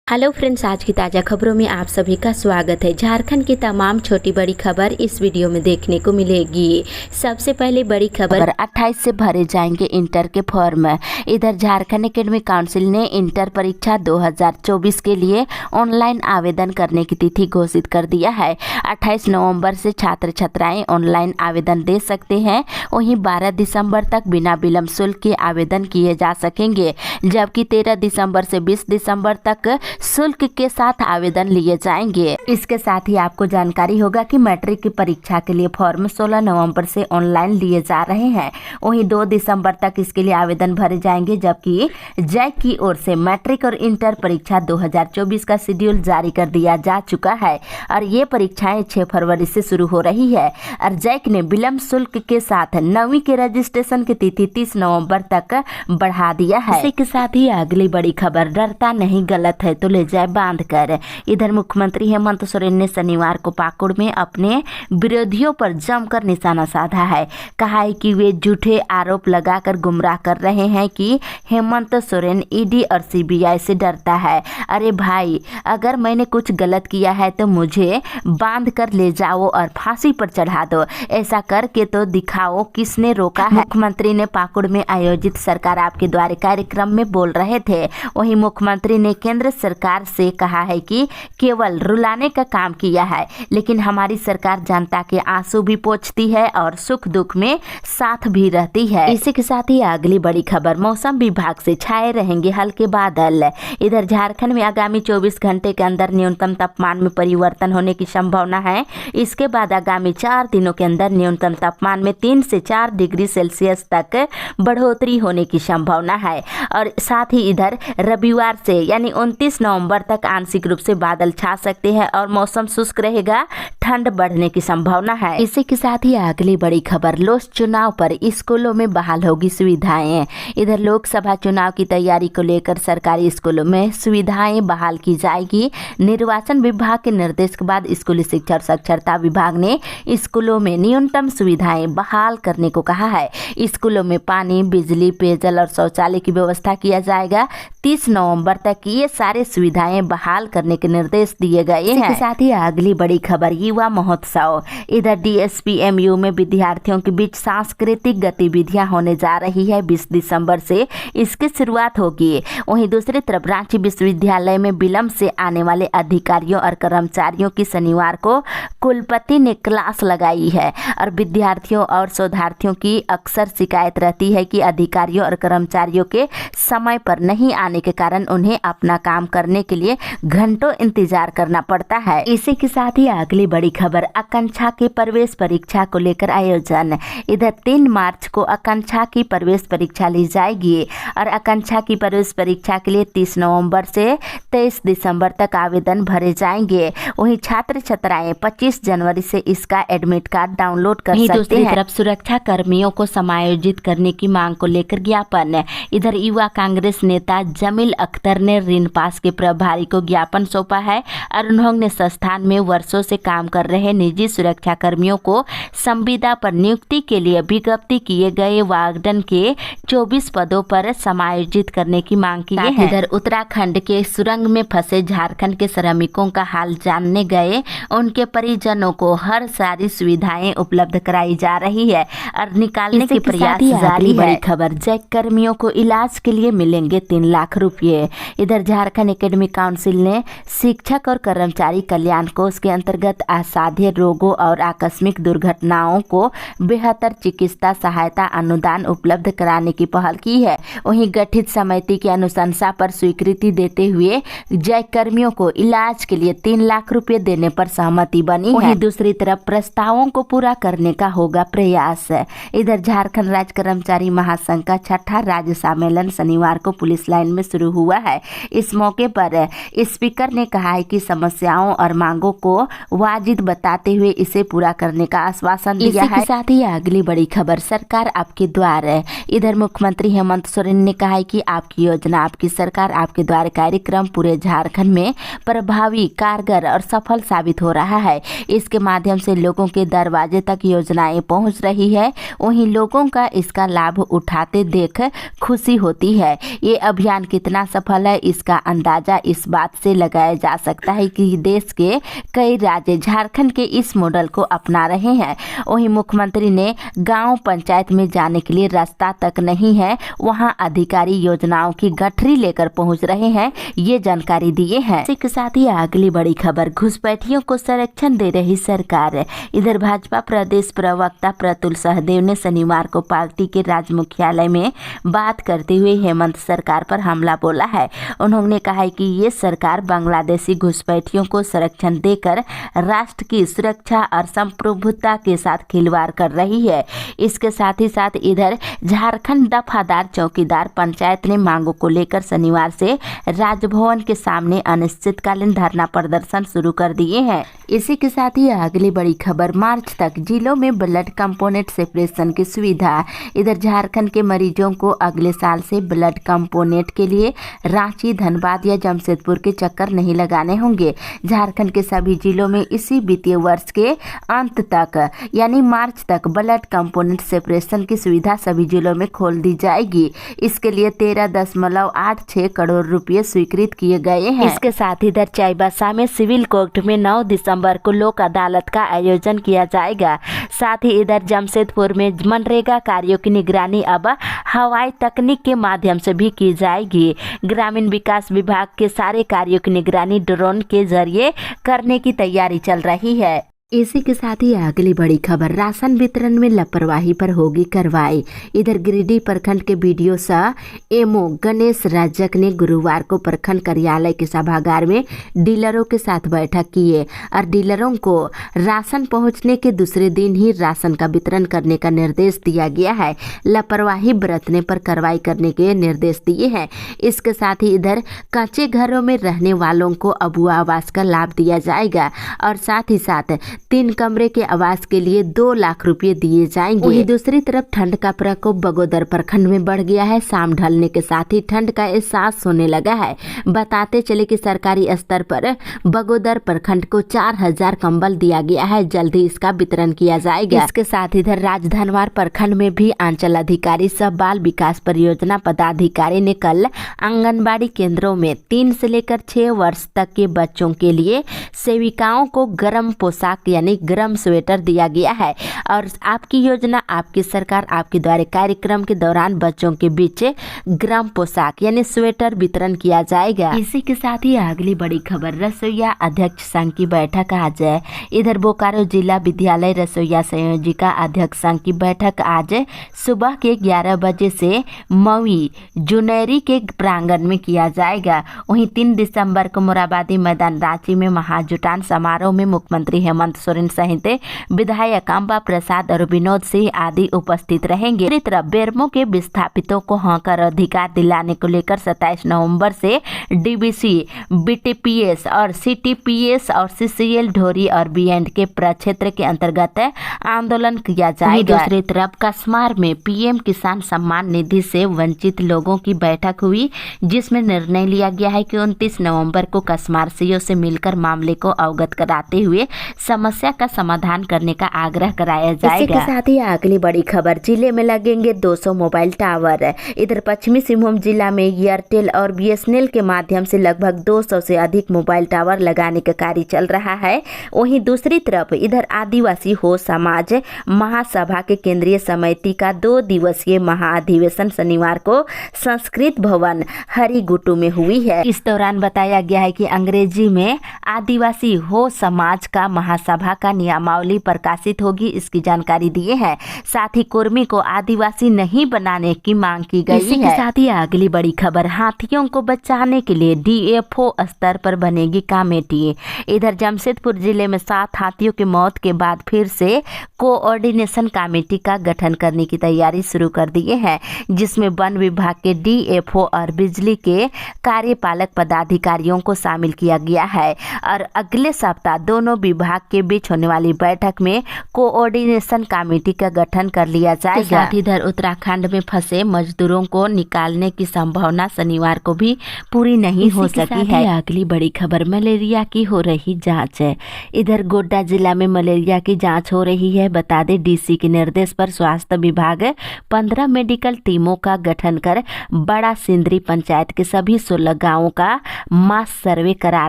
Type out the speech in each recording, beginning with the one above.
Hello friends, आज की ताज़ा खबरों में आप सभी का स्वागत है। झारखंड की तमाम छोटी बड़ी खबर इस वीडियो में देखने को मिलेगी। सबसे पहले बड़ी खबर 28 से भरे जाएंगे इंटर के फॉर्म। इधर झारखंड एकेडमिक काउंसिल ने इंटर परीक्षा 2024 के लिए ऑनलाइन आवेदन करने की तिथि घोषित कर दिया है। 28 नवंबर से छात्र छात्राएं ऑनलाइन आवेदन दे सकते हैं। वहीं 12 दिसंबर तक बिना विलंब शुल्क के आवेदन किए जा सकेंगे, जबकि 13 दिसंबर से 20 दिसंबर तक शुल्क के साथ आवेदन लिए जाएंगे। इसके साथ ही आपको जानकारी होगा कि मैट्रिक की परीक्षा के लिए फॉर्म 16 नवंबर से ऑनलाइन लिए जा रहे हैं। वहीं 2 दिसंबर तक इसके लिए आवेदन भरे जाएंगे, जबकि जैक की ओर से मैट्रिक और इंटर परीक्षा 2024 का शेड्यूल जारी कर दिया जा चुका है और ये परीक्षाएं 6 फरवरी से शुरू हो रही है। और जैक ने विलंब शुल्क के साथ 9वीं के रजिस्ट्रेशन की तिथि 30 नवंबर तक बढ़ा दिया है। इसी के साथ ही अगली बड़ी खबर, डरता नहीं गलत है तो ले जाए बांध कर। इधर मुख्यमंत्री हेमंत सोरेन ने शनिवार को पाकुड़ में अपने विरोधियों पर जमकर निशाना साधा है। कहा है कि वे झूठे आरोप लगाकर गुमराह कर रहे हैं कि हेमंत सोरेन ईडी और सीबीआई से डरता है। अरे भाई, अगर मैंने कुछ गलत किया है तो मुझे बांध कर ले जाओ और फांसी पर चढ़ा दो। ऐसा करके तो दिखाओ किसने रोका है। मुख्यमंत्री ने पाकुड़ में आयोजित सरकार आपके द्वार कार्यक्रम में बोल रहे थे। वहीं मुख्यमंत्री ने केंद्र सरकार से कहा है कि केवल रुलाने का काम किया है, लेकिन हमारी सरकार जनता के आंसू भी पोंछती है और सुख दुख में साथ भी रहती है। इसी के साथ ही अगली बड़ी खबर, मौसम विभाग से छाए रहेंगे हल्के बादल। इधर झारखंड में आगामी 24 घंटे के अंदर न्यूनतम तापमान में परिवर्तन होने की संभावना है। इसके बाद आगामी 4 दिनों के अंदर न्यूनतम तापमान में 3 से 4 डिग्री सेल्सियस तक बढ़ोतरी होने की संभावना है। और साथ ही इधर रविवार से यानी 29 नवंबर तक आंशिक रूप से बादल छा सकते हैं और मौसम शुष्क रहेगा, ठंड बढ़ने की संभावना है। इसी के साथ ही अगली बड़ी खबर, लोस चुनाव पर स्कूलों में बहाल होगी सुविधाएं। इधर लोकसभा चुनाव की तैयारी को लेकर सरकारी स्कूलों में सुविधाएं बहाल की जाएगी। निर्वाचन विभाग के निर्देश के बाद स्कूली शिक्षा और साक्षरता विभाग ने स्कूलों में न्यूनतम सुविधाएं बहाल करने को कहा है। स्कूलों में पानी, बिजली, पेयजल और शौचालय की व्यवस्था किया जाएगा। 30 नवंबर तक ये सारे सुविधाएं बहाल करने के निर्देश दिए गए हैं। इसके साथ ही अगली बड़ी खबर, युवा महोत्सव। इधर डीएसपीएमयू में विद्यार्थियों के बीच सांस्कृतिक गतिविधियां होने जा रही है। 20 दिसंबर से इसकी शुरुआत होगी। वहीं दूसरी तरफ रांची विश्वविद्यालय में विलंब से आने वाले अधिकारियों और कर्मचारियों की शनिवार को कुलपति ने क्लास लगाई है और विद्यार्थियों और शोधार्थियों की अक्सर शिकायत रहती है कि अधिकारियों और कर्मचारियों के समय पर नहीं आने के कारण उन्हें अपना काम करने के लिए घंटों इंतजार करना पड़ता है। इसी के साथ ही अगली बड़ी खबर, आकांक्षा की प्रवेश परीक्षा को लेकर आयोजन। इधर 3 मार्च को आकांक्षा की प्रवेश परीक्षा ली जाएगी और आकांक्षा की प्रवेश परीक्षा के लिए 30 नवंबर से 23 दिसंबर तक आवेदन भरे जाएंगे। वहीं छात्र छात्राएं 25 जनवरी से इसका एडमिट कार्ड डाउनलोड कर सकते हैं। दूसरी तरफ सुरक्षा कर्मियों को समायोजित करने की मांग को लेकर ज्ञापन। इधर युवा कांग्रेस नेता जमील अख्तर ने ऋण पास के प्रभारी को ज्ञापन सौंपा है और उन्होंने संस्थान में वर्षों से काम कर रहे निजी सुरक्षा कर्मियों को संविदा पर नियुक्ति के लिए विज्ञप्ति किए गए वार्डन के 24 पदों पर समायोजित करने की मांग की है। इधर उत्तराखंड के सुरंग में फंसे झारखंड के श्रमिकों का हाल जानने गए उनके परिजनों को हर सारी सुविधाएं उपलब्ध कराई जा रही है और निकालने के प्रयास जारी है। बड़ी खबर, जैक कर्मियों को इलाज के लिए मिलेंगे 3 लाख रुपये। इधर झारखंड एकेडमिक काउंसिल ने शिक्षक और कर्मचारी कल्याण कोष के अंतर्गत असाध्य रोगों और आकस्मिक दुर्घटनाओं को बेहतर चिकित्सा सहायता अनुदान उपलब्ध कराने की पहल की है। वहीं गठित समिति की अनुशंसा पर स्वीकृति देते हुए जैक कर्मियों को इलाज के लिए 3 लाख रुपए देने पर सहमति बनी है। वहीं दूसरी तरफ प्रस्तावों को पूरा करने का होगा प्रयास। इधर झारखंड राज्य कर्मचारी महासंघ का 6ठा राज्य सम्मेलन शनिवार को पुलिस लाइन में शुरू हुआ है। इस मौके पर स्पीकर ने कहा है कि समस्याओं और मांगों को वाजिब वाजिब बताते हुए इसे पूरा करने का आश्वासन दिया है। साथ ही अगली बड़ी खबर, सरकार आपके द्वार है। इधर मुख्यमंत्री हेमंत सोरेन ने कहा है कि आपकी योजना, आपकी सरकार, आपके द्वार कार्यक्रम पूरे झारखंड में प्रभावी, कारगर और सफल साबित हो रहा है। इसके माध्यम से लोगों के दरवाजे तक योजनाएं पहुंच रही है। वहीं लोगों का इसका लाभ उठाते देख खुशी होती है। ये अभियान कितना सफल है, इसका अंदाजा इस बात से लगाया जा सकता है कि देश के कई राज्य झारखंड के इस मॉडल को अपना रहे हैं। वहीं मुख्यमंत्री ने गांव पंचायत में जाने के लिए रास्ता तक नहीं है, वहां अधिकारी योजनाओं की गठरी लेकर पहुंच रहे हैं, ये जानकारी दिए हैं। इसी के साथ ही अगली बड़ी खबर, घुसपैठियों को संरक्षण दे रही सरकार। इधर भाजपा प्रदेश प्रवक्ता प्रतुल सहदेव ने शनिवार को पार्टी के राज्य मुख्यालय में बात करते हुए हेमंत सरकार पर हमला बोला है। उन्होंने कहा है कि ये सरकार बांग्लादेशी घुसपैठियों को संरक्षण देकर राष्ट्र की सुरक्षा और संप्रभुता के साथ खिलवाड़ कर रही है। इसके साथ ही साथ इधर झारखंड दफादार चौकीदार पंचायत ने मांगों को लेकर शनिवार से राजभवन के सामने अनिश्चितकालीन धरना प्रदर्शन शुरू कर दिए हैं। इसी के साथ ही अगली बड़ी खबर, मार्च तक जिलों में ब्लड कंपोनेंट सेपरेशन की सुविधा। इधर झारखंड के मरीजों को अगले साल से ब्लड कंपोनेंट के लिए रांची, धनबाद या जमशेदपुर के चक्कर नहीं लगाने होंगे। झारखंड के सभी जिलों में इसी वित्तीय वर्ष के अंत तक यानी मार्च तक ब्लड कंपोनेंट सेपरेशन की सुविधा सभी जिलों में खोल दी जाएगी। इसके लिए 13.86 करोड़ रुपए स्वीकृत किए गए हैं। इसके साथ इधर चाईबासा में सिविल कोर्ट में 9 दिसंबर को लोक अदालत का आयोजन किया जाएगा। साथ ही इधर जमशेदपुर में मनरेगा कार्यों की निगरानी अब हवाई तकनीक के माध्यम से भी की जाएगी। ग्रामीण विकास विभाग के सारे कार्यों की निगरानी ड्रोन के जरिए करने की तैयारी चल रही है। इसी के साथ ही अगली बड़ी खबर, राशन वितरण में लापरवाही पर होगी कार्रवाई। इधर गिरिडीह प्रखंड के बीडीओ सह एमओ गणेश राजक ने गुरुवार को प्रखंड कार्यालय के सभागार में डीलरों के साथ बैठक किए और डीलरों को राशन पहुंचने के दूसरे दिन ही राशन का वितरण करने का निर्देश दिया गया है। लापरवाही बरतने पर कार्रवाई करने के निर्देश दिए हैं। इसके साथ ही इधर कच्चे घरों में रहने वालों को अबुआ आवास का लाभ दिया जाएगा और साथ ही साथ 3 कमरे के आवास के लिए 2 लाख रुपए दिए जाएंगे। वहीं दूसरी तरफ ठंड का प्रकोप बगोदर प्रखंड में बढ़ गया है। शाम ढलने के साथ ही ठंड का एहसास होने लगा है। बताते चले कि सरकारी स्तर पर बगोदर प्रखंड को 4000 कंबल दिया गया है, जल्द ही इसका वितरण किया जाएगा। इसके साथ इधर राजधनवार प्रखंड में भी अंचल अधिकारी सह बाल विकास परियोजना पदाधिकारी ने कल आंगनबाड़ी केंद्रों में 3 से लेकर 6 वर्ष तक के बच्चों के लिए सेविकाओं को गर्म पोशाक यानी गर्म स्वेटर दिया गया है और आपकी योजना, आपकी सरकार, आपके द्वारा कार्यक्रम के दौरान बच्चों के बीच गर्म पोशाक यानी स्वेटर वितरण किया जाएगा। इसी के साथ ही अगली बड़ी खबर, रसोईया अध्यक्ष संघ की बैठक आज है। इधर बोकारो जिला विद्यालय रसोईया संयोजिका अध्यक्ष संघ की बैठक आज सुबह के 11 बजे से मवी जुनैरी के प्रांगण में किया जाएगा। वहीं 3 दिसंबर को मोराबादी मैदान रांची में महाजुटान समारोह में मुख्यमंत्री हेमंत सोरेन सहित विधायक अंबा प्रसाद और विनोद सिंह आदि उपस्थित रहेंगे। दूसरी तरफ बेरमो के विस्थापितों को हक अधिकार दिलाने को लेकर 27 नवंबर से डीबीसी, बीटीपीएस और सीटीपीएस और सीसीएल ढोरी और बीएंड के प्रक्षेत्र के अंतर्गत आंदोलन किया जाएगा। दूसरी तरफ कसमार में पीएम किसान सम्मान निधि से वंचित लोगों की बैठक हुई, जिसमें निर्णय लिया गया है कि 29 नवंबर को कसमार सीओ से मिलकर मामले को अवगत कराते हुए समस्या का समाधान करने का आग्रह कराया जाएगा। इसी के साथ ही अगली बड़ी खबर, जिले में लगेंगे 200 मोबाइल टावर। इधर पश्चिमी सिंहभूम जिला में एयरटेल और बीएसएनएल के माध्यम से लगभग 200 से अधिक मोबाइल टावर लगाने का कार्य चल रहा है। वहीं दूसरी तरफ इधर आदिवासी हो समाज महासभा के केंद्रीय समिति का 2 दिवसीय महाअधिवेशन शनिवार को संस्कृत भवन हरिगुटू में हुई है। इस दौरान बताया गया है कि अंग्रेजी में आदिवासी हो समाज का महासभा का नियमावली प्रकाशित होगी, इसकी जानकारी दिए हैं। साथ ही कुर्मी को आदिवासी नहीं बनाने की मांग की गई है। इसी के साथ ही अगली बड़ी खबर, हाथियों को बचाने के लिए डीएफओ स्तर पर बनेगी कमेटी। इधर जमशेदपुर जिले में 7 हाथियों की मौत के बाद फिर से कोऑर्डिनेशन कमेटी का गठन करने की तैयारी शुरू कर दी है, जिसमें वन विभाग के डीएफओ और बिजली के कार्यपालक पदाधिकारियों को शामिल किया गया है और अगले सप्ताह दोनों विभाग के के बीच होने वाली बैठक में कोऑर्डिनेशन कमेटी का गठन कर लिया जाएगा। साथ ही इधर उत्तराखंड में फंसे मजदूरों को निकालने की संभावना शनिवार को भी पूरी नहीं हो सकी है। अगली बड़ी खबर, मलेरिया की हो रही जांच है। इधर गोड्डा जिला में मलेरिया की जांच हो रही है। बता दें, डीसी के निर्देश पर स्वास्थ्य विभाग 15 मेडिकल टीमों का गठन कर बड़ा सिंदरी पंचायत के सभी 16 गाँवों का मास सर्वे करा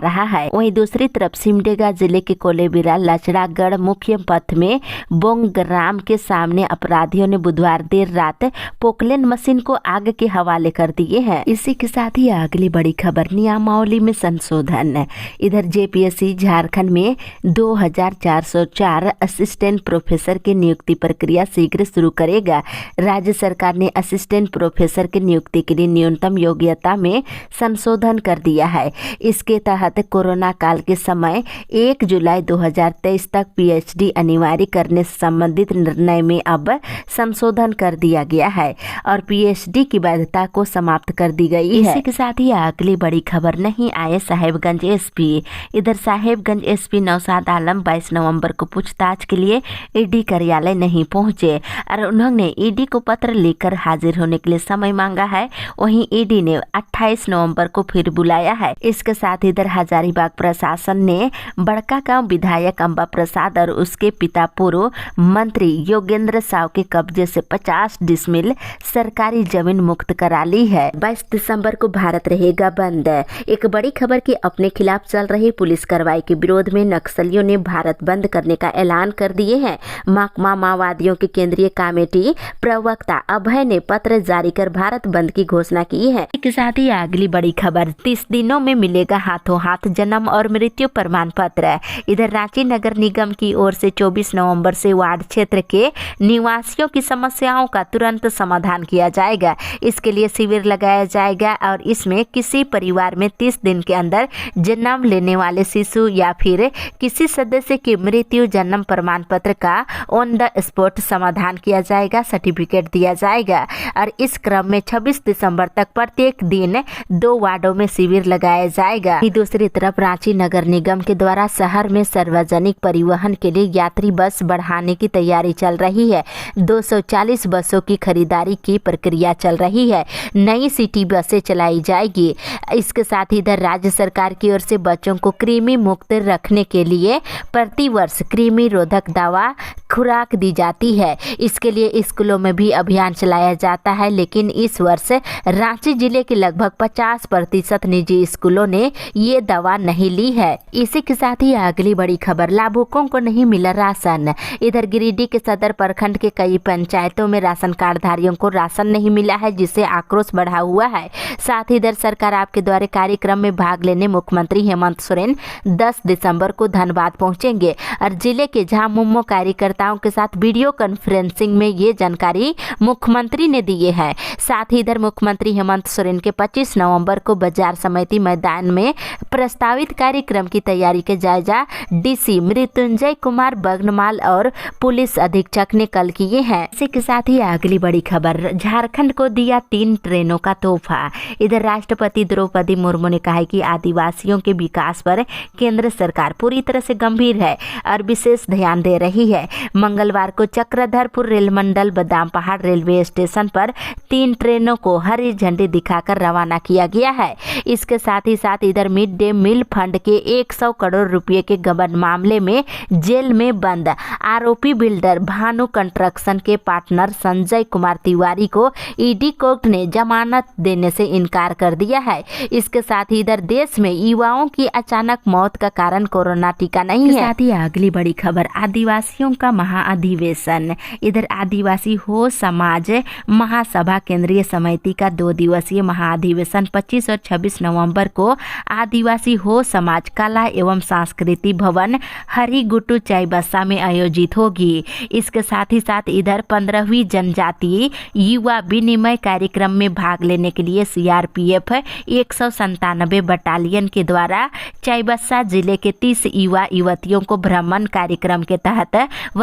रहा है। वहीं दूसरी तरफ सिमडेगा जिले के कोलेबिरा लचड़ागढ़ मुख्य पथ में बोंगराम के सामने अपराधियों ने बुधवार देर रात पोकलेन मशीन को आग के हवाले कर दिए हैं। इसी के साथ ही अगली बड़ी खबर, नियमावली में संशोधन। इधर जेपीएससी झारखंड में 2404 असिस्टेंट प्रोफेसर की नियुक्ति प्रक्रिया शीघ्र शुरू करेगा। राज्य सरकार ने असिस्टेंट प्रोफेसर की नियुक्ति के लिए न्यूनतम योग्यता में संशोधन कर दिया है। इसके तहत कोरोना काल के समय 1 जुलाई 2023 तक पीएचडी अनिवार्य करने से संबंधित निर्णय में अब संशोधन कर दिया गया है और पीएचडी की वैधता को समाप्त कर दी गई है। इसी के साथ ही अगली बड़ी खबर, नहीं आए साहेबगंज एसपी। इधर साहेबगंज एसपी नौशाद आलम 22 नवंबर को पूछताछ के लिए ईडी कार्यालय नहीं पहुंचे और उन्होंने ईडी को पत्र लेकर हाजिर होने के लिए समय मांगा है। वहीं ईडी ने 28 नवंबर को फिर बुलाया है। इसके साथ इधर हजारीबाग प्रशासन ने बड़कागांव विधायक अंबा प्रसाद और उसके पिता पूर्व मंत्री योगेंद्र साव के कब्जे से 50 डिसमिल सरकारी जमीन मुक्त करा ली है। 22 दिसंबर को भारत रहेगा बंद। एक बड़ी खबर की अपने खिलाफ चल रही पुलिस कार्रवाई के विरोध में नक्सलियों ने भारत बंद करने का ऐलान कर दिए हैं। माकपा माओवादियों की केंद्रीय कमेटी प्रवक्ता अभय ने पत्र जारी कर भारत बंद की घोषणा की है। इसके साथ ही अगली बड़ी खबर, 30 दिनों में मिलेगा हाथों हाथ जन्म और मृत्यु प्रमाण पत्र। इधर रांची नगर निगम की ओर से 24 नवंबर से वार्ड क्षेत्र के निवासियों की समस्याओं का तुरंत समाधान किया जाएगा। इसके लिए शिविर लगाया जाएगा और इसमें किसी परिवार में 30 दिन के अंदर जन्म लेने वाले शिशु या फिर किसी सदस्य की मृत्यु जन्म प्रमाण पत्र का ऑन द स्पॉट समाधान किया जाएगा, सर्टिफिकेट दिया जाएगा। और इस क्रम में 26 दिसंबर तक प्रत्येक दिन 2 वार्डों में शिविर लगाया जाएगा। दूसरी तरफ रांची नगर निगम के द्वारा शहर में सार्वजनिक परिवहन के लिए यात्री बस बढ़ाने की तैयारी चल रही है। 240 बसों की खरीदारी की प्रक्रिया चल रही है। नई सिटी बसें चलाई जाएगी। इसके साथ ही इधर राज्य सरकार की ओर से बच्चों को कृमि मुक्त रखने के लिए प्रतिवर्ष कृमि रोधक दवा खुराक दी जाती है। इसके लिए स्कूलों में भी अभियान चलाया जाता है, लेकिन इस वर्ष रांची जिले के लगभग 50% निजी स्कूलों ने ये दवा नहीं ली है। इसी के साथ ही अगली बड़ी खबर, लाभुकों को नहीं मिला राशन। इधर गिरिडीह के सदर प्रखंड के कई पंचायतों में राशन कार्डधारियों को राशन नहीं मिला है, जिससे आक्रोश बढ़ा हुआ है। साथ ही इधर सरकार आपके द्वारा कार्यक्रम में भाग लेने मुख्यमंत्री हेमंत सोरेन 10 दिसंबर को धनबाद पहुंचेंगे और जिले के झामुमो कार्यकर्ताओं के साथ वीडियो कॉन्फ्रेंसिंग में ये जानकारी मुख्यमंत्री ने दिए है। साथ ही इधर मुख्यमंत्री हेमंत सोरेन के 25 नवंबर को बाजार समिति मैदान में प्रस्तावित कार्यक्रम की तैयारी के जायजा डीसी मृत्युंजय कुमार बगनमाल और पुलिस अधीक्षक ने कल किए हैं। इसी के साथ ही अगली बड़ी खबर, झारखंड को दिया 3 ट्रेनों का तोहफा। इधर राष्ट्रपति द्रौपदी मुर्मू ने कहा है कि आदिवासियों के विकास पर केंद्र सरकार पूरी तरह से गंभीर है और विशेष ध्यान दे रही है। मंगलवार को चक्रधरपुर रेल मंडल बादाम पहाड़ रेलवे स्टेशन पर 3 ट्रेनों को हरी झंडी दिखाकर रवाना किया गया है। इसके साथ ही साथ इधर मिड डे मील फंड के 100 करोड़ रुपए के गबन मामले में जेल में बंद आरोपी बिल्डर भानु कंस्ट्रक्शन के पार्टनर संजय कुमार तिवारी को ईडी कोर्ट ने जमानत देने से इनकार कर दिया है। इसके साथ ही इधर देश में युवाओं की अचानक मौत का कारण कोरोना टीका नहीं है। साथ ही अगली बड़ी खबर, आदिवासियों का महाअधिवेशन। इधर आदिवासी हो समाज महासभा केंद्रीय समिति का 2 दिवसीय महाअधिवेशन 25 और 26 नवंबर को आदिवासी हो समाज कला एवं संस्कृति भवन हरिगुटू चाईबासा में आयोजित होगी। इसके साथ ही साथ इधर 15वीं जनजातीय युवा विनिमय कार्यक्रम में भाग लेने के लिए सीआरपीएफ 197 बटालियन के द्वारा चाईबासा जिले के 30 युवा युवतियों को भ्रमण कार्यक्रम के तहत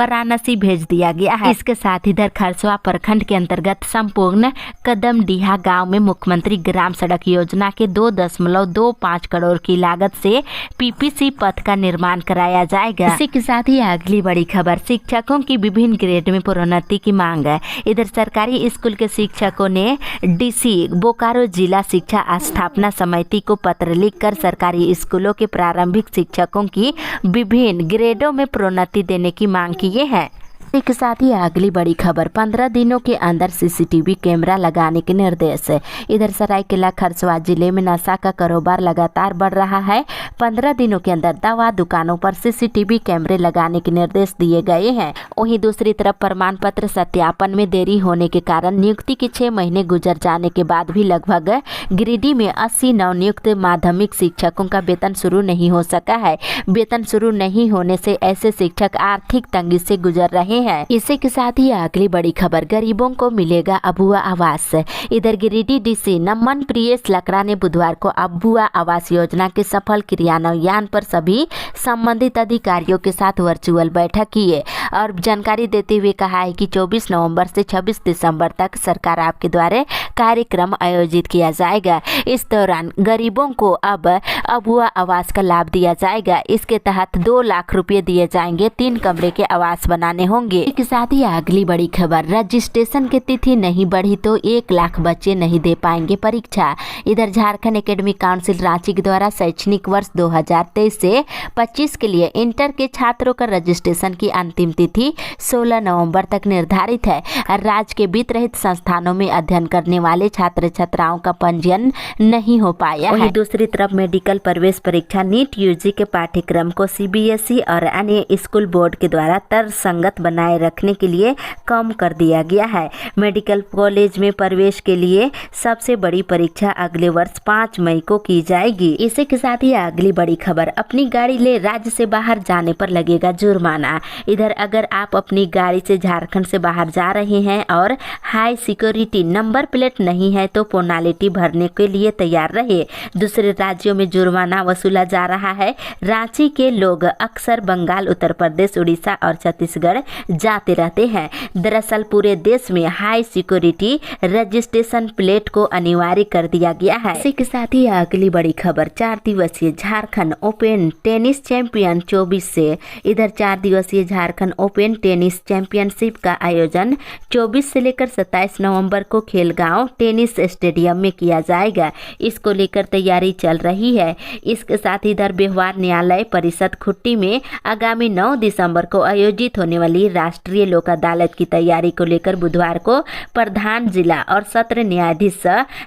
वाराणसी भेज दिया गया है। इसके साथ इधर खरसवा प्रखंड के अंतर्गत संपूर्ण कदमडीहा गांव में मुख्यमंत्री ग्राम सड़क योजना के 2.25 करोड़ की लागत से पीपीसी पथ का निर्माण कराया जाएगा। इसी के साथ ही अगली बड़ी खबर, शिक्षकों की विभिन्न ग्रेड में प्रोन्नति की मांग है। इधर सरकारी स्कूल के शिक्षकों ने डीसी बोकारो जिला शिक्षा स्थापना समिति को पत्र लिखकर सरकारी स्कूलों के प्रारंभिक शिक्षकों की विभिन्न ग्रेडों में प्रोन्नति देने की मांग की है। इसके साथ ही अगली बड़ी खबर, 15 दिनों के अंदर सीसीटीवी कैमरा लगाने के निर्देश। इधर सरायकेला खरसवा जिले में नशा का कारोबार लगातार बढ़ रहा है। 15 दिनों के अंदर दवा दुकानों पर सीसीटीवी कैमरे लगाने के निर्देश दिए गए हैं। वहीं दूसरी तरफ प्रमाण पत्र सत्यापन में देरी होने के कारण नियुक्ति के 6 महीने गुजर जाने के बाद भी लगभग गिरिडीह में 80 नवनियुक्त माध्यमिक शिक्षकों का वेतन शुरू नहीं हो सका है। वेतन शुरू नहीं होने से ऐसे शिक्षक आर्थिक तंगी से गुजर रहे हैं। इसी के साथ ही अगली बड़ी खबर, गरीबों को मिलेगा अबुआ आवास। इधर गिरिडीह डीसी नमन प्रियेश लकड़ा ने बुधवार को अबुआ आवास योजना के सफल क्रियान्वयन पर सभी संबंधित अधिकारियों के साथ वर्चुअल बैठक की है और जानकारी देते हुए कहा है कि 24 नवंबर से 26 दिसंबर तक सरकार आपके द्वारा कार्यक्रम आयोजित किया जाएगा। इस दौरान गरीबों को अब अबुआ आवास का लाभ दिया जाएगा। इसके तहत 2 लाख रुपए दिए जाएंगे। 3 कमरे के आवास बनाने होंगे। इसके साथ ही अगली बड़ी खबर, रजिस्ट्रेशन की तिथि नहीं बढ़ी तो 1 लाख बच्चे नहीं दे पाएंगे परीक्षा। इधर झारखंड एकेडमिक काउंसिल रांची के द्वारा शैक्षणिक वर्ष 2023 से 25 के लिए इंटर के छात्रों का रजिस्ट्रेशन की अंतिम तिथि 16 नवंबर तक निर्धारित है। राज्य के वित्त रहित संस्थानों में अध्ययन करने वाले छात्र छात्राओं का पंजीयन नहीं हो पाया है। दूसरी तरफ मेडिकल प्रवेश परीक्षा नीट यूजी के पाठ्यक्रम को सीबीएसई और अन्य स्कूल बोर्ड के द्वारा तर्कसंगत बनाए रखने के लिए कम कर दिया गया है। मेडिकल कॉलेज में प्रवेश के लिए सबसे बड़ी परीक्षा अगले वर्ष 5 मई को की जाएगी। इसी के साथ ही अगली बड़ी खबर, अपनी गाड़ी ले राज्य से बाहर जाने पर लगेगा जुर्माना। इधर अगर आप अपनी गाड़ी से झारखंड से बाहर जा रहे हैं और हाई सिक्योरिटी नंबर प्लेट नहीं है तो पेनाल्टी भरने के लिए तैयार रहे। दूसरे राज्यों में जुर्माना वसूला जा रहा है। रांची के लोग अक्सर बंगाल, उत्तर प्रदेश, उड़ीसा और छत्तीसगढ़ जाते रहते हैं। दरअसल पूरे देश में हाई सिक्योरिटी रजिस्ट्रेशन प्लेट को अनिवार्य कर दिया गया है। इसी के साथ ही अगली बड़ी खबर, 4 दिवसीय झारखंड ओपन टेनिस चैंपियन 24 से। इधर 4 दिवसीय झारखंड ओपन टेनिस चैंपियनशिप का आयोजन 24 से लेकर 27 नवंबर को खेलगांव टेनिस स्टेडियम में किया जाएगा। इसको लेकर तैयारी चल रही है। इसके साथ इधर व्यवहार न्यायालय परिषद खुट्टी में आगामी 9 दिसंबर को आयोजित होने वाली राष्ट्रीय लोक अदालत की तैयारी को लेकर बुधवार को प्रधान जिला और सत्र न्यायाधीश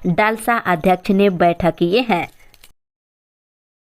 डालसा अध्यक्ष ने बैठक किए हैं।